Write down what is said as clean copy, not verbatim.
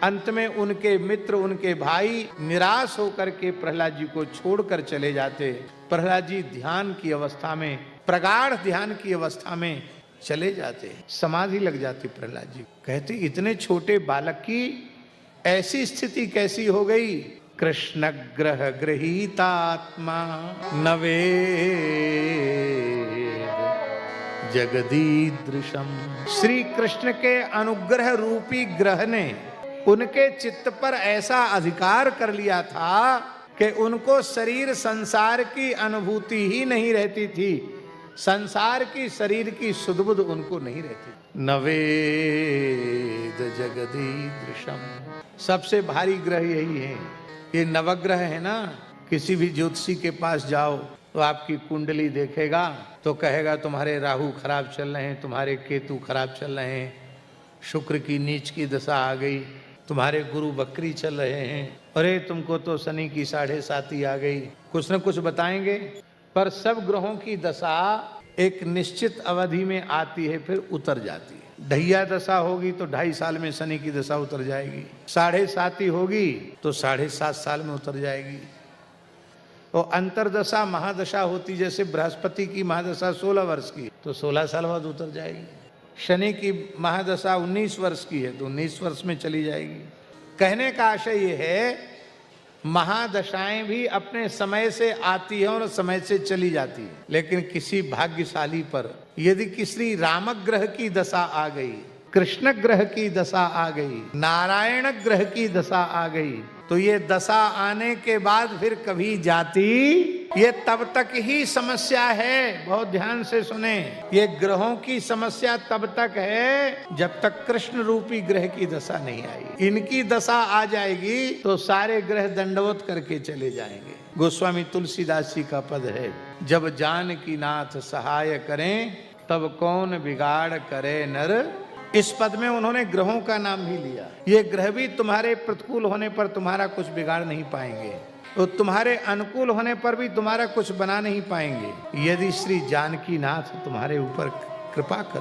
अंत में उनके मित्र, उनके भाई निराश होकर के प्रहलाद जी को छोड़कर चले जाते। प्रहलाद जी ध्यान की अवस्था में, प्रगाढ़ ध्यान की अवस्था में चले जाते, समाधि लग जाती प्रहलाद जी। कहते इतने छोटे बालक की ऐसी स्थिति कैसी हो गई? कृष्ण ग्रह गृहीतात्मा नवे जगदीदृशम। श्री कृष्ण के अनुग्रह रूपी ग्रह ने उनके चित्त पर ऐसा अधिकार कर लिया था कि उनको शरीर संसार की अनुभूति ही नहीं रहती थी, संसार की शरीर की सुधबुध उनको नहीं रहती। नवेद जगदीदृशम, सबसे भारी ग्रह यही है। ये नवग्रह है ना, किसी भी ज्योतिषी के पास जाओ तो आपकी कुंडली देखेगा तो कहेगा तुम्हारे राहु खराब चल रहे हैं, तुम्हारे केतु खराब चल रहे हैं, शुक्र की नीच की दशा आ गई, तुम्हारे गुरु बकरी चल रहे हैं, अरे तुमको तो शनि की 7.5 आ गई, कुछ न कुछ बताएंगे। पर सब ग्रहों की दशा एक निश्चित अवधि में आती है, फिर उतर जाती है। ढैया दशा होगी तो 2.5 साल में शनि की दशा उतर जाएगी, 7.5 होगी तो 7.5 साल में उतर जाएगी। तो अंतरदशा महादशा होती, जैसे बृहस्पति की महादशा 16 वर्ष की तो 16 साल बाद उतर जाएगी। शनि की महादशा 19 वर्ष की है तो 19 वर्ष में चली जाएगी। कहने का आशय ये है, महादशाएं भी अपने समय से आती है और समय से चली जाती है, लेकिन किसी भाग्यशाली पर यदि किसी रामग्रह की दशा आ गई, कृष्ण ग्रह की दशा आ गई, नारायण ग्रह की दशा आ गई, तो ये दशा आने के बाद फिर कभी जाती, ये तब तक ही समस्या है। बहुत ध्यान से सुने, ये ग्रहों की समस्या तब तक है जब तक कृष्ण रूपी ग्रह की दशा नहीं आई। इनकी दशा आ जाएगी तो सारे ग्रह दंडवत करके चले जाएंगे। गोस्वामी तुलसीदास जी का पद है, जब जानकी नाथ सहाय करें तब कौन बिगाड़ करे नर। इस पद में उन्होंने ग्रहों का नाम भी लिया। ये ग्रह भी तुम्हारे प्रतिकूल होने पर तुम्हारा कुछ बिगाड़ नहीं पाएंगे, तो तुम्हारे अनुकूल होने पर भी तुम्हारा कुछ बना नहीं पाएंगे, यदि श्री जानकी नाथ तुम्हारे ऊपर कृपा कर